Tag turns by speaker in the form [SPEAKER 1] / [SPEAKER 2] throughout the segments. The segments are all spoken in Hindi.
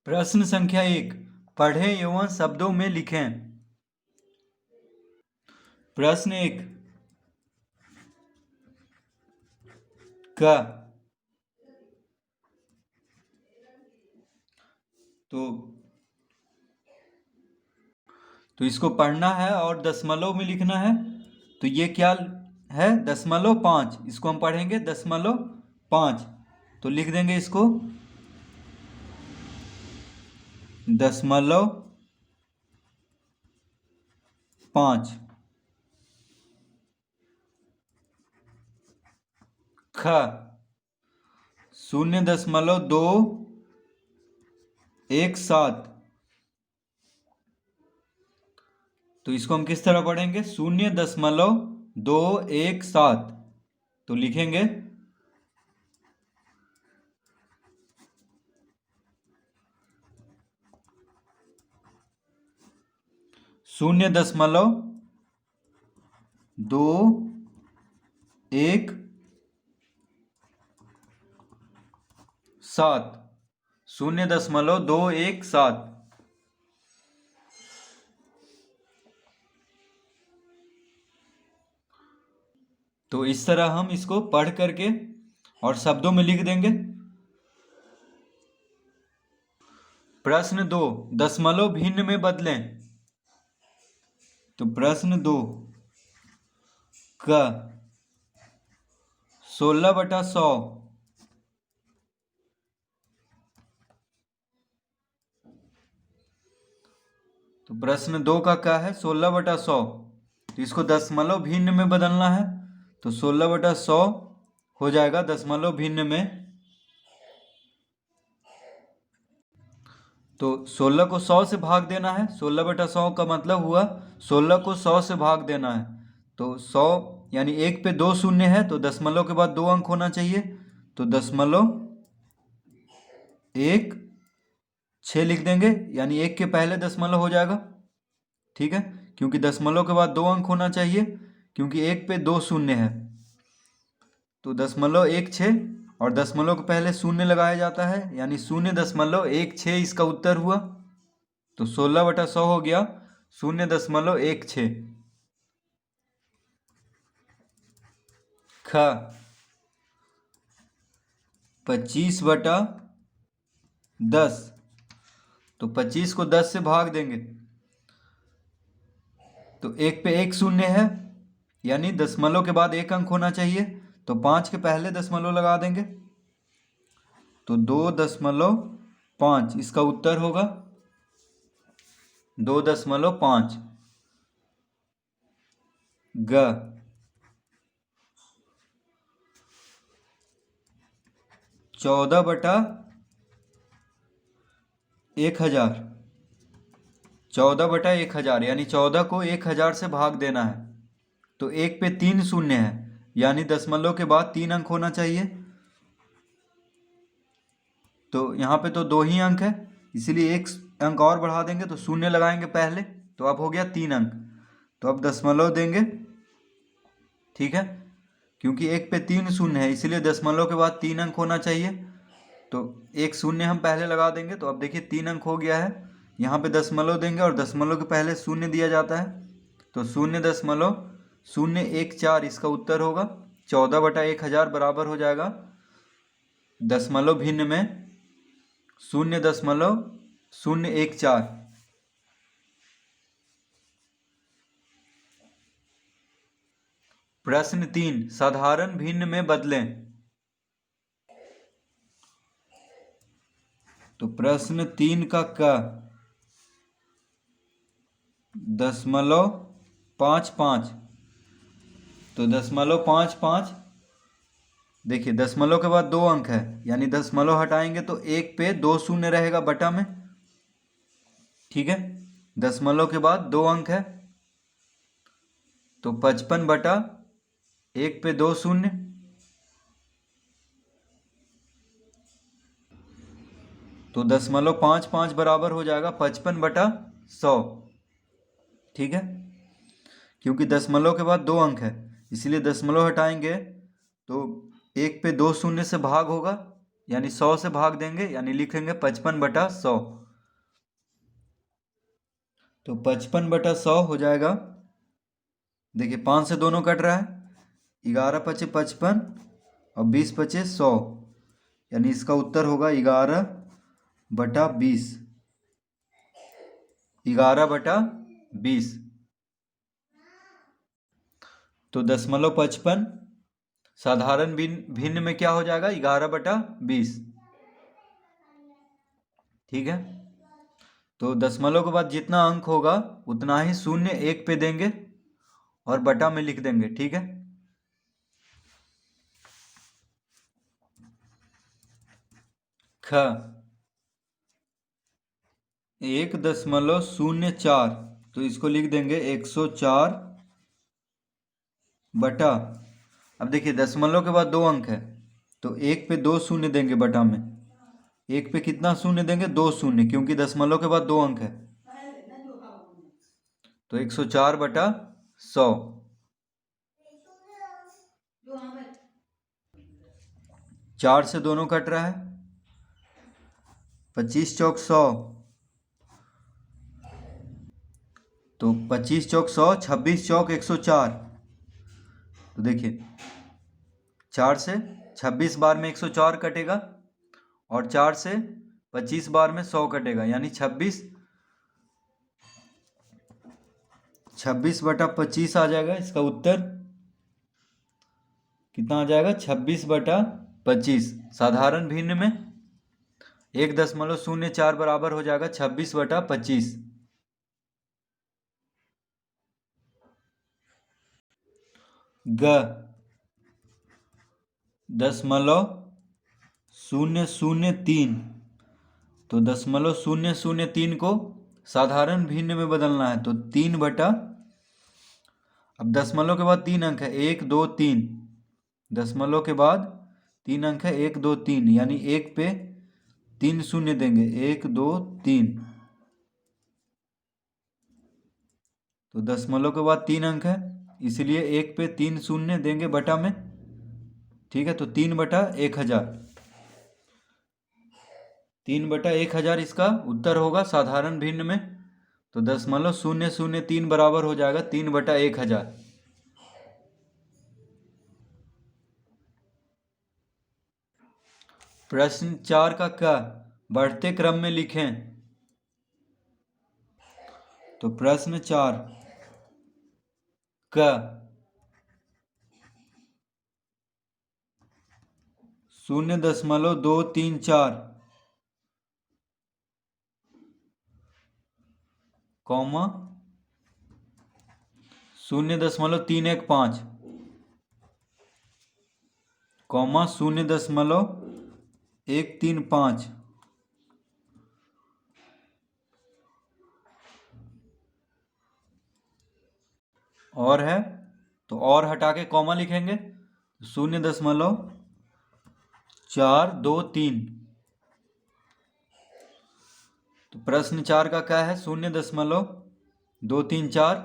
[SPEAKER 1] प्रश्न संख्या 1, पढ़ें एवं शब्दों में लिखें। प्रश्न 1, क। तो इसको पढ़ना है और दशमलव में लिखना है। तो ये क्या है? 0.5। इसको हम पढ़ेंगे 0.5। तो लिख देंगे इसको 0.5। ख, 0.217। तो इसको हम किस तरह पढ़ेंगे? 0.217। तो लिखेंगे 0.217। 0.217। तो इस तरह हम इसको पढ़ करके और शब्दों में लिख देंगे। प्रश्न 2, दशमलव भिन्न में बदलें। तो प्रश्न 2, क, 16/100। तो प्रश्न 2 का क्या है? 16/100। तो इसको दशमलव भिन्न में बदलना है। तो 16/100 हो जाएगा दशमलव भिन्न में। तो 16 को 100 से भाग देना है। 16/100 का मतलब हुआ 16 को 100 से भाग देना है। तो 100 यानी 1 पे 2 शून्य है, तो दशमलव के बाद 2 अंक होना चाहिए। तो 0.16 लिख देंगे, यानी 1 के पहले दशमलव हो जाएगा। ठीक है, क्योंकि दशमलव के बाद 2 अंक होना चाहिए, क्योंकि 1 पे 2 शून्य है। तो 0.16 और दशमलव के पहले शून्य लगाया जाता है, यानी 0.16 इसका उत्तर हुआ। तो 16/100 हो गया 0.16। ख, 25/10। तो 25 को 10 से भाग देंगे, तो 1 पे 1 शून्य है, यानी दशमलव के बाद 1 अंक होना चाहिए। तो 5 के पहले दशमलव लगा देंगे, तो 2.5 इसका उत्तर होगा। 2.5। ग, 14/1000। 14/1000 यानी 14 को 1000 से भाग देना है। तो 1 पे 3 शून्य है, यानी दशमलव के बाद 3 अंक होना चाहिए। तो यहाँ पे तो 2 ही अंक है, इसीलिए 1 अंक और बढ़ा देंगे, तो शून्य लगाएंगे पहले, तो अब हो गया 3 अंक। तो अब दशमलव देंगे। ठीक है, क्योंकि 1 पे 3 शून्य है, इसीलिए दशमलव के बाद 3 अंक होना चाहिए। तो 1 शून्य हम पहले लगा देंगे, तो अब देखिए 3 अंक हो गया है। यहाँ पे दशमलव देंगे और दशमलव के पहले शून्य दिया जाता है, तो 0.014 इसका उत्तर होगा। 14/1000 बराबर हो जाएगा दशमलव भिन्न में 0.014। प्रश्न 3, साधारण भिन्न में बदलें। तो प्रश्न 3 का क, 0.55। तो 0.55, देखिए दशमलव के बाद 2 अंक है, यानी दशमलव हटाएंगे तो 1 पे 2 शून्य रहेगा बटा में। ठीक है, दशमलव के बाद 2 अंक है, तो 55/1 पे 2 शून्य। तो 0.55 बराबर हो जाएगा 55/100। ठीक है, क्योंकि दशमलव के बाद 2 अंक है, इसीलिए दशमलव हटाएंगे तो 1 पे 2 शून्य से भाग होगा, यानी 100 से भाग देंगे, यानी लिखेंगे 55/100। तो 55/100 हो जाएगा। देखिए 5 से दोनों कट रहा है, 11×5 = 55 और 20×5 = 100, यानी इसका उत्तर होगा 11/20। 11/20। तो 0.55 साधारण भिन्न में क्या हो जाएगा? 11/20। ठीक है। तो दशमलव के बाद जितना अंक होगा उतना ही शून्य एक पे देंगे और बटा में लिख देंगे। ठीक है। ख 1.04, तो इसको लिख देंगे 104 बटा। अब देखिए दशमलव के बाद 2 अंक है, तो एक पे 2 शून्य देंगे बटा में। एक पे कितना शून्य देंगे? 2 शून्य, क्योंकि दशमलव के बाद 2 अंक है। तो 104/100। 4 से दोनों कट रहा है, 25 चौक 100, तो 25 चौक 100, 26 चौक 104। तो देखिए 4 से 26 बार में 104 कटेगा और 4 से 25 बार में 100 कटेगा, यानी 26/25 आ जाएगा। इसका उत्तर कितना आ जाएगा? 26/25। साधारण भिन्न में 1.04 बराबर हो जाएगा 26/25। ग 0.003, तो 0.003 को साधारण भिन्न में बदलना है, तो 3 बटा। अब दशमलव के बाद 3 अंक है, 1 2 3। दशमलव के बाद 3 अंक है, 1 2 3, यानी एक पे 3 शून्य देंगे, 1 2 3। तो दशमलव के बाद 3 अंक है, इसलिए एक पे 3 शून्य देंगे बटा में। ठीक है। तो 3/1000। 3/1000 इसका उत्तर होगा साधारण भिन्न में। तो 0.003 बराबर हो जाएगा 3/1000। प्रश्न 4 का क बढ़ते क्रम में लिखें। तो प्रश्न 4 क 0.234 कॉमा 0.315 कॉमा 0.135 और है, तो और हटा के कॉमा लिखेंगे। 0.423। तो प्रश्न 4 का क्या है? 0.234,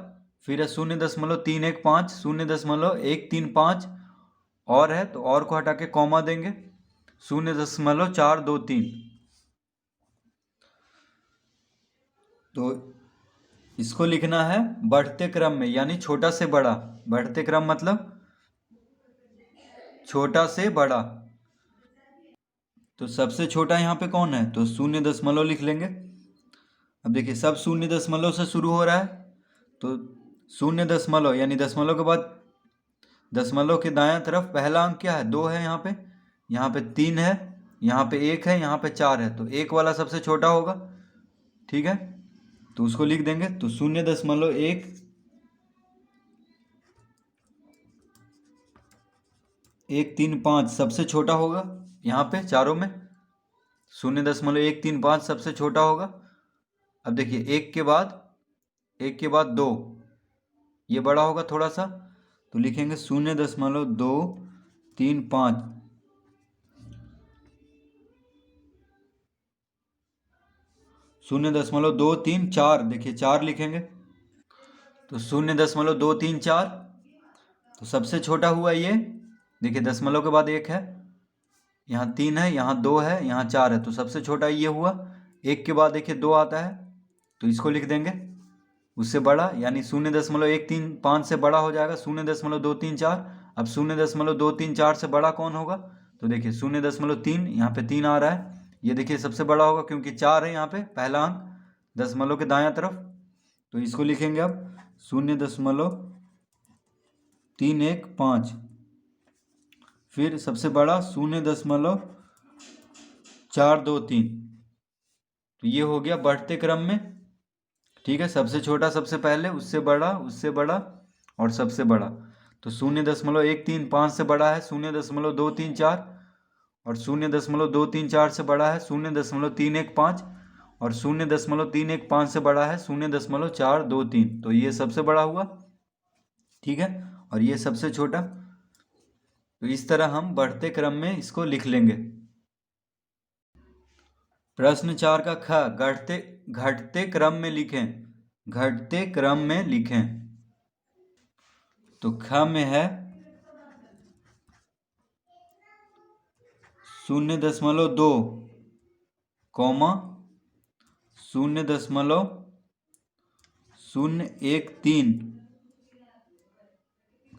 [SPEAKER 1] फिर है 0.315, 0.135 और है, तो और को हटा के कॉमा देंगे। 0.423। तो इसको लिखना है बढ़ते क्रम में, यानी छोटा से बड़ा। बढ़ते क्रम मतलब छोटा से बड़ा। तो सबसे छोटा यहाँ पे कौन है? तो 0 लिख लेंगे। अब देखिए सब 0 से शुरू हो रहा है, तो 0 यानी दशमलव के बाद दशमलव के दायां तरफ पहला अंक क्या है? 2 है यहाँ पे 3 है, यहाँ पे 1 है, यहाँ पे 4 है, तो 1 वाला सबसे छोटा होगा। ठीक है। तो उसको लिख देंगे। तो 0.135 सबसे छोटा होगा यहाँ पे चारों में। 0.135 सबसे छोटा होगा। अब देखिए एक के बाद 2, ये बड़ा होगा थोड़ा सा, तो लिखेंगे 0.235। 0.234, देखिए 4 लिखेंगे। तो 0.234, तो सबसे छोटा हुआ ये। देखिए दशमलव के बाद 1 है, यहाँ 3 है, यहाँ 2 है, यहाँ 4 है, तो सबसे छोटा ये हुआ। एक के बाद देखिए 2 आता है, तो इसको लिख देंगे उससे बड़ा, यानी 0.135 से बड़ा हो जाएगा 0.234। अब 0.234 से बड़ा कौन होगा? तो देखिए 0.3, यहाँ पे 3 आ रहा है, ये देखिए सबसे बड़ा होगा क्योंकि 4 है यहाँ पे पहला अंक दशमलव के दायां तरफ। तो इसको लिखेंगे अब 0.315। फिर सबसे बड़ा 0.423। तो ये हो गया बढ़ते क्रम में, ठीक है। सबसे छोटा सबसे पहले, उससे बड़ा और सबसे बड़ा। तो 0.135 से बड़ा है 0.234, और 0.234 से बड़ा है 0.315, और 0.315 से बड़ा है 0.423। तो ये सबसे बड़ा हुआ, ठीक है, और ये सबसे छोटा। तो इस तरह हम बढ़ते क्रम में इसको लिख लेंगे। प्रश्न 4 का ख, घटते क्रम में लिखें। घटते क्रम में लिखें। तो ख में है 0.2, कॉमा 0.013,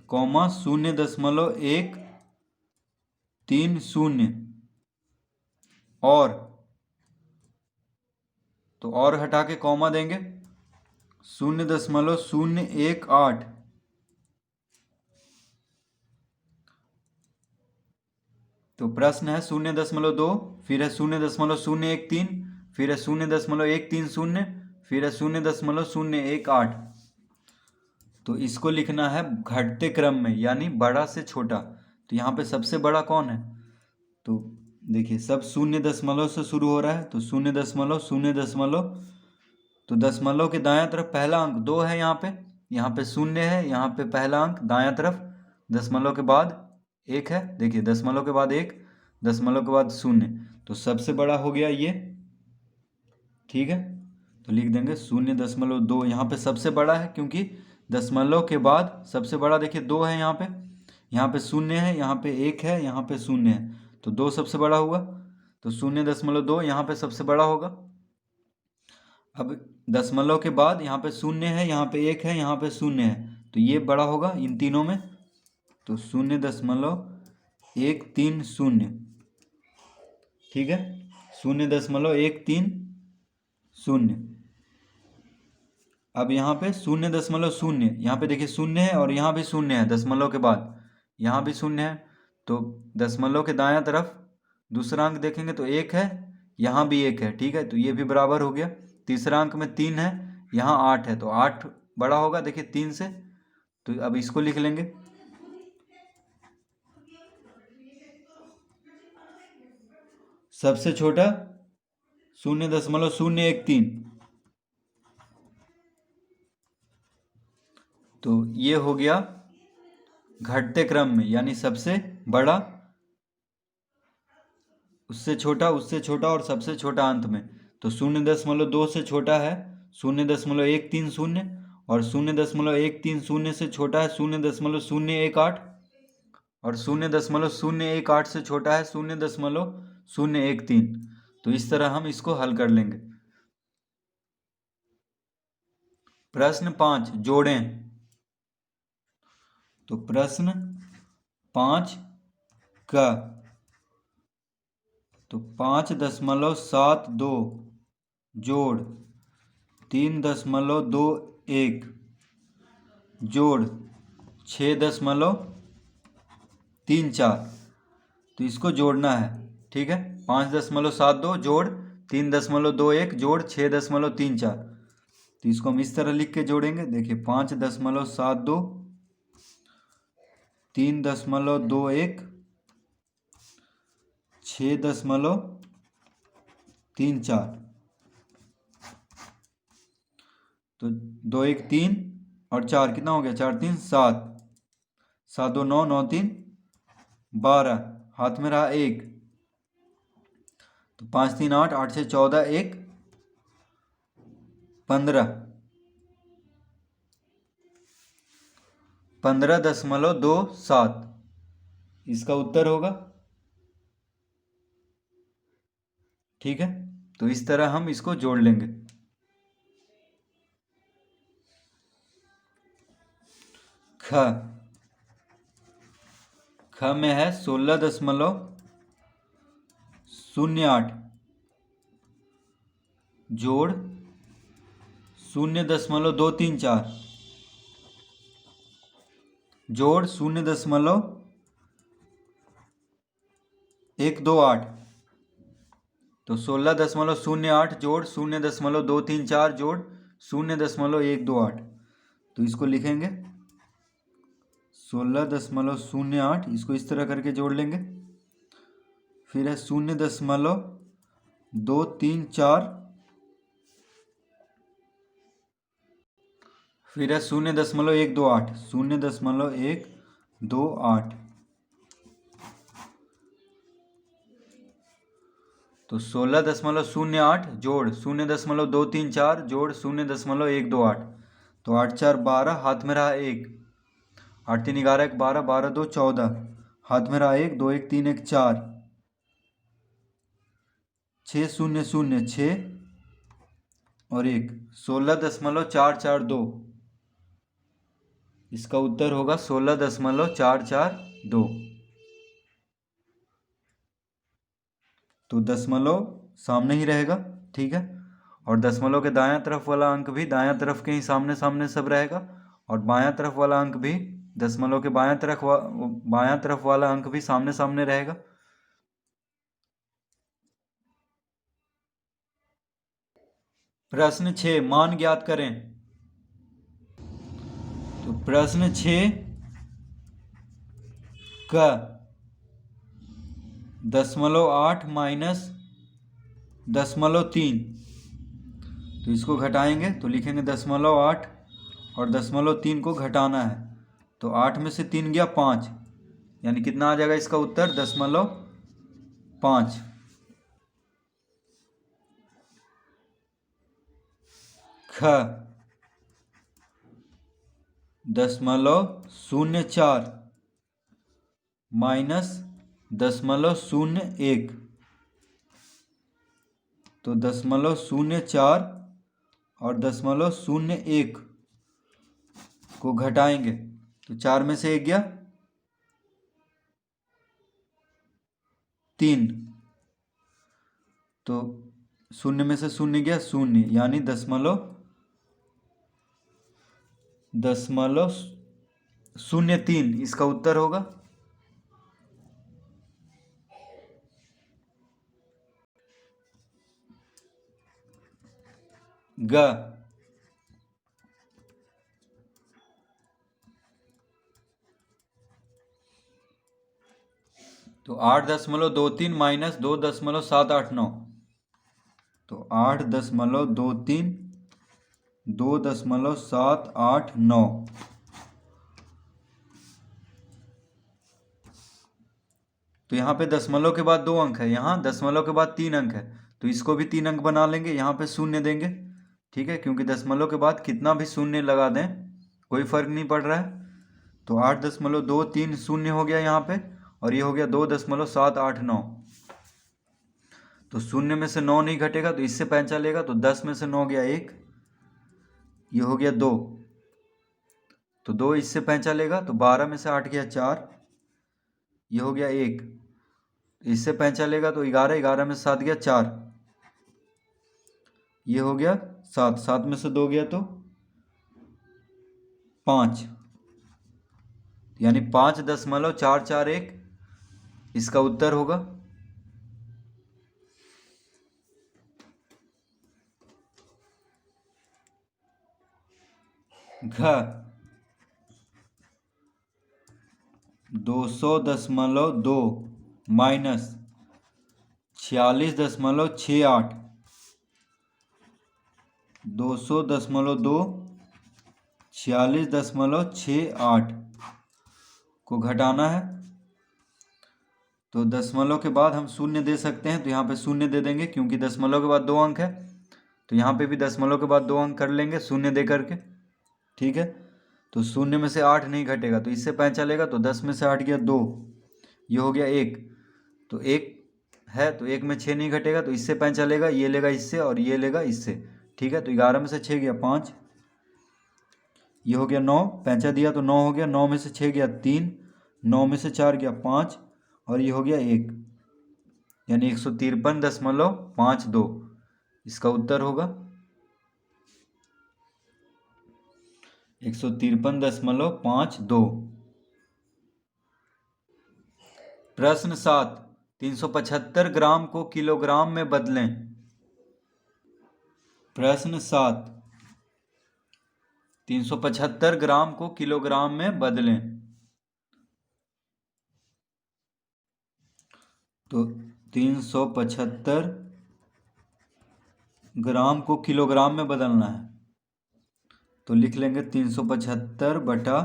[SPEAKER 1] कॉमा 0.130, और तो और हटा के कॉमा देंगे 0.018। तो प्रश्न है 0.2, फिर है 0.013, फिर है 0.130, फिर है 0.018। तो इसको लिखना है घटते क्रम में, यानी बड़ा से छोटा। तो यहाँ पे सबसे बड़ा कौन है? तो देखिए सब 0 से शुरू हो रहा है, तो 0.0 तो दशमलव के दायां तरफ पहला अंक 2 है, यहाँ पे 0 है, यहाँ पे पहला अंक दायां तरफ दशमलव के बाद 1 है। देखिए दशमलव के बाद 1, दशमलव के बाद 0, तो सबसे बड़ा हो गया ये, ठीक है। तो लिख देंगे 0.2। यहाँ पे सबसे बड़ा है क्योंकि दशमलव के बाद सबसे बड़ा देखिए 2 है, यहाँ पे 0 है, यहाँ पे 1 है, यहाँ पे 0 है, तो 2 सबसे बड़ा हुआ। तो 0.2 यहाँ पे सबसे बड़ा होगा। अब दशमलव के बाद यहाँ पे 0 है, यहाँ पे 1 है, यहाँ पे 0 है, तो ये बड़ा होगा इन तीनों में। तो 0.130, ठीक है, 0.130। अब यहाँ पे 0.0, यहाँ पे देखिए 0 है और यहाँ भी 0 है, दशमलव के बाद यहाँ भी 0 है। तो दशमलव के दायां तरफ दूसरा अंक देखेंगे तो 1 है, यहाँ भी 1 है, ठीक है, तो ये भी बराबर हो गया। तीसरा अंक में 3 है, यहाँ 8 है, तो 8 बड़ा होगा देखिए 3 से। तो अब इसको लिख लेंगे। सबसे छोटा 0.013। तो ये हो गया घटते क्रम में, यानी सबसे बड़ा, उससे छोटा और सबसे छोटा अंत में। तो 0.2 से छोटा है 0.130, और 0.130 से छोटा है 0.018, और 0.018 से छोटा है 0.013। तो इस तरह हम इसको हल कर लेंगे। प्रश्न 5, जोड़ें। तो प्रश्न 5 का, तो 5.72 जोड़ 3.21 जोड़ 6.34। तो इसको जोड़ना है, ठीक है। 5.72 जोड़ 3.21 जोड़ 6.34। तो इसको हम इस तरह लिख के जोड़ेंगे। देखिए 5.72 3.21 6.34। तो 2 1 3 और 4 कितना हो गया? 4 3 7, 7 2 9, 9 3 12, हाथ में रहा 1, तो 5 3 8, 8 6 14, 1 15, 15.27 इसका उत्तर होगा। ठीक है, तो इस तरह हम इसको जोड़ लेंगे। ख ख में है 16.08 जोड़ 0.234 जोड़ 0.128। तो 16.08 जोड़ 0.234 जोड़ 0.128। तो इसको लिखेंगे 16.08, इसको इस तरह करके जोड़ लेंगे। फिर है 0.234, फिर है 0.128, 0.128। तो 16.08 जोड़ 0.234 जोड़ 0.128। तो 8 4 12, हाथ में रहा 1, 8 3 11 1 12, 12 2 14, हाथ में रहा 1, 2 1 3 1 4, 6 0 0 6 और 1, 16.442। इसका उत्तर होगा 16.442। तो दशमलव सामने ही रहेगा, ठीक है। और दशमलव के दायां तरफ वाला अंक भी दायां तरफ के ही सामने सामने सब रहेगा, और बायां तरफ वाला अंक भी दशमलव के बायां तरफ वाला अंक भी सामने सामने रहेगा। प्रश्न 6, मान ज्ञात करें। तो प्रश्न 6 का 0.8 माइनस 0.3, तो इसको घटाएंगे तो लिखेंगे 0.8 और 0.3 को घटाना है। तो 8 में से 3 गया 5, यानी कितना आ जाएगा इसका उत्तर 0.5। ख 0.04 माइनस 0.01, तो 0.04 और 0.01 को घटाएंगे तो 4 में से 1 गया 3, तो 0 में से 0 गया 0, यानी 0.03 इसका उत्तर होगा। ग तो 8.23 माइनस 2.789, तो 8.23 2.789। तो यहाँ पे दशमलव के बाद 2 अंक है, यहाँ दशमलव के बाद 3 अंक है, तो इसको भी 3 अंक बना लेंगे। यहाँ पे शून्य देंगे, ठीक है, क्योंकि दशमलव के बाद कितना भी शून्य लगा दें कोई फर्क नहीं पड़ रहा है। तो 8.23 शून्य हो गया यहाँ पे, और ये हो गया 2.789। तो शून्य में से 9 नहीं घटेगा, तो इससे पैंचा लेगा, तो 10 में से 9 गया 1, ये हो गया 2, तो 2 इससे पैंचा लेगा, तो 12 में से 8 गया 4, ये हो गया 1, इससे पैंचा लेगा तो 11, 11 में से 7 गया 4, ये हो गया 7, 7 में से 2 गया तो 5, यानी 5.441 इसका उत्तर होगा। घ 200.2 माइनस 46.68, 200.2 46.68 को घटाना है। तो दशमलव के बाद हम शून्य दे सकते हैं, तो यहाँ पे शून्य दे देंगे, क्योंकि दशमलव के बाद 2 अंक है, तो यहाँ पे भी दशमलव के बाद 2 अंक कर लेंगे शून्य दे करके, ठीक है। तो शून्य में से 8 नहीं घटेगा, तो इससे पैंचा लेगा, तो 10 में से 8 गया 2, ये हो गया 1, तो 1 है तो एक में 6 नहीं घटेगा, तो इससे पैंचा लेगा, ये लेगा इससे और ये लेगा इससे। ठीक है, तो 11 में से 6 गया 5, ये हो गया 9, पैंचा दिया तो 9 हो गया, 9 में से 6 गया 3, 9 में से 4 गया 5 और ये हो गया 1, यानी 153.52 इसका उत्तर होगा 153.52। प्रश्न 7, 375 ग्राम को किलोग्राम में बदलें। प्रश्न 7, 375 ग्राम को किलोग्राम में बदलें। तो 375 ग्राम को किलोग्राम में बदलना है, तो लिख लेंगे 375 बटा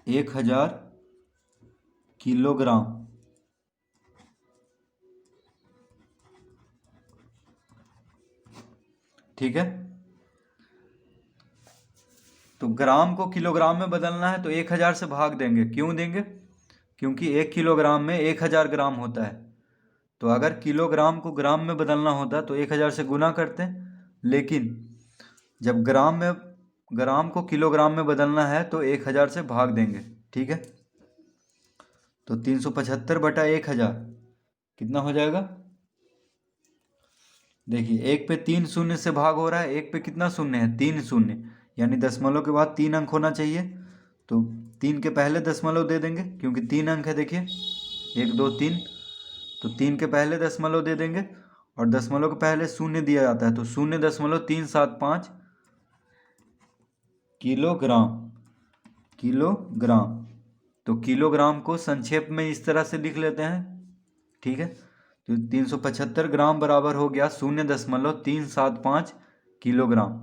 [SPEAKER 1] 1000 किलोग्राम। ठीक है, तो ग्राम को किलोग्राम में बदलना है तो 1000 से भाग देंगे। क्यों देंगे? क्योंकि 1 किलोग्राम में 1000 ग्राम होता है। तो अगर किलोग्राम को ग्राम में बदलना होता तो 1000 से गुना करते, लेकिन जब ग्राम को किलोग्राम में बदलना है तो 1000 से भाग देंगे। ठीक है, तो 375 बटा 1000 कितना हो जाएगा? देखिए, एक पे 3 शून्य से भाग हो रहा है, एक पे कितना शून्य है? 3 शून्य, यानी दशमलव के बाद 3 अंक होना चाहिए। तो 3 के पहले दशमलव दे देंगे, क्योंकि 3 अंक है। देखिए 1 2 3, तो 3 के पहले दशमलव दे देंगे और दशमलव के पहले शून्य दिया जाता है, तो 0.375 किलोग्राम। किलोग्राम, तो किलोग्राम को संक्षेप में इस तरह से लिख लेते हैं। ठीक है, तो 375 ग्राम बराबर हो गया 0.375 किलोग्राम।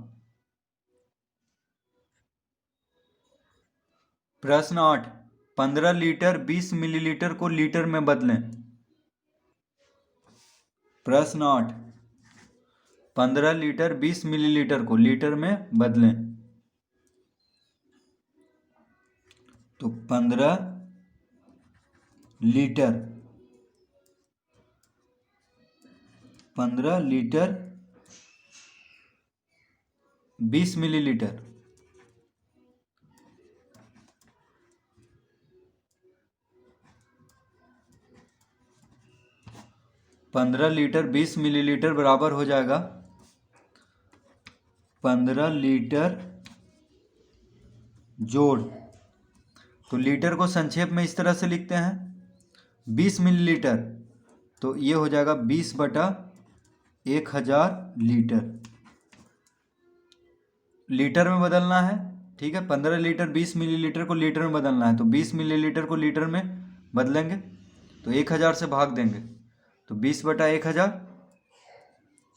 [SPEAKER 1] प्रश्न 8, 15 लीटर 20 मिलीलीटर को लीटर में बदलें। प्रश्न 8, 15 लीटर 20 मिलीलीटर को लीटर में बदलें। तो 15 लीटर 20 मिलीलीटर, 15 लीटर 20 मिलीलीटर बराबर हो जाएगा 15 लीटर जोड़, तो लीटर को संक्षेप में इस तरह से लिखते हैं 20 मिलीलीटर, तो ये हो जाएगा 20 बटा 1000 लीटर। लीटर में बदलना है। ठीक है, 15 लीटर 20 मिलीलीटर को लीटर में बदलना है, तो 20 मिलीलीटर को लीटर में बदलेंगे तो 1000 से भाग देंगे, तो 20 बटा 1000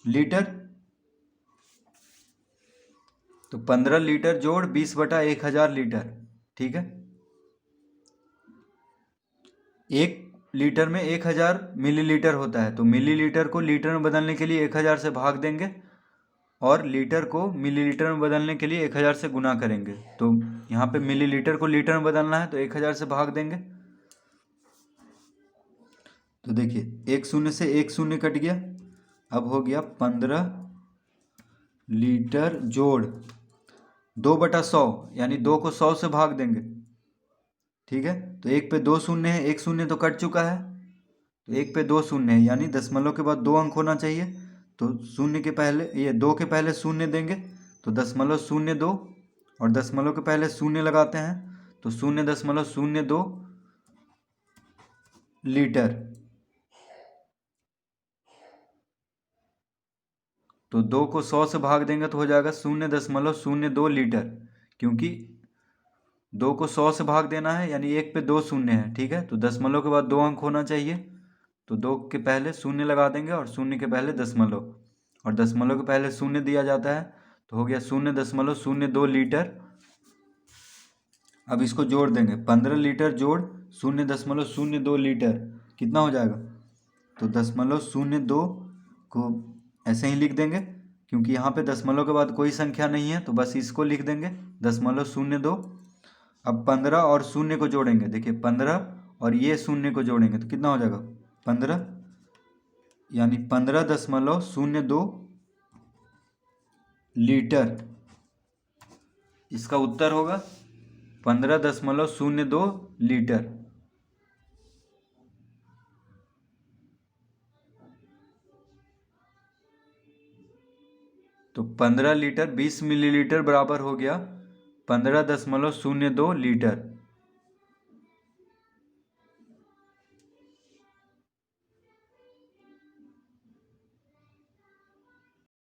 [SPEAKER 1] लीटर, तो 15 लीटर जोड़ 20 बटा 1000 लीटर। ठीक है, 1 लीटर में 1000 मिलीलीटर होता है, तो मिलीलीटर को लीटर में बदलने के लिए 1000 से भाग देंगे और लीटर को मिलीलीटर में बदलने के लिए 1000 से गुना करेंगे। तो यहाँ पे मिलीलीटर को लीटर में बदलना है तो 1000 से भाग देंगे। तो देखिए, 1 शून्य से 1 शून्य कट गया, अब हो गया 15 लीटर जोड़ 2 बटा 100, यानी 2 को 100 से भाग देंगे। ठीक है, तो 1 पे 2 शून्य है, 1 शून्य तो कट चुका है, तो 1 पे 2 शून्य है, यानी दशमलव के बाद 2 अंक होना चाहिए। तो शून्य के पहले, ये 2 के पहले शून्य देंगे, तो 0.02 और दशमलव के पहले शून्य लगाते हैं, तो 0.02 लीटर। तो 2 को 100 से भाग देंगे तो हो जाएगा 0.02 लीटर, क्योंकि 2 को 100 से भाग देना है, यानी 1 पे 2 शून्य है। ठीक है, तो दशमलव के बाद 2 अंक होना चाहिए, तो 2 के पहले शून्य लगा देंगे और शून्य के पहले दशमलव, और दशमलव के पहले शून्य दिया जाता है, तो हो गया 0.02 लीटर। अब इसको जोड़ देंगे, 15 लीटर जोड़ 0.02 लीटर कितना हो जाएगा? तो 0.02 को ऐसे ही लिख देंगे, क्योंकि यहाँ पे दशमलव के बाद कोई संख्या नहीं है, तो बस इसको लिख देंगे 0.02। अब 15 और शून्य को जोड़ेंगे, देखिए 15 और ये शून्य को जोड़ेंगे तो कितना हो जाएगा? 15 यानी 15.02 लीटर। इसका उत्तर होगा 15.02 लीटर। तो 15 लीटर 20 मिलीलीटर बराबर हो गया 15.02 लीटर।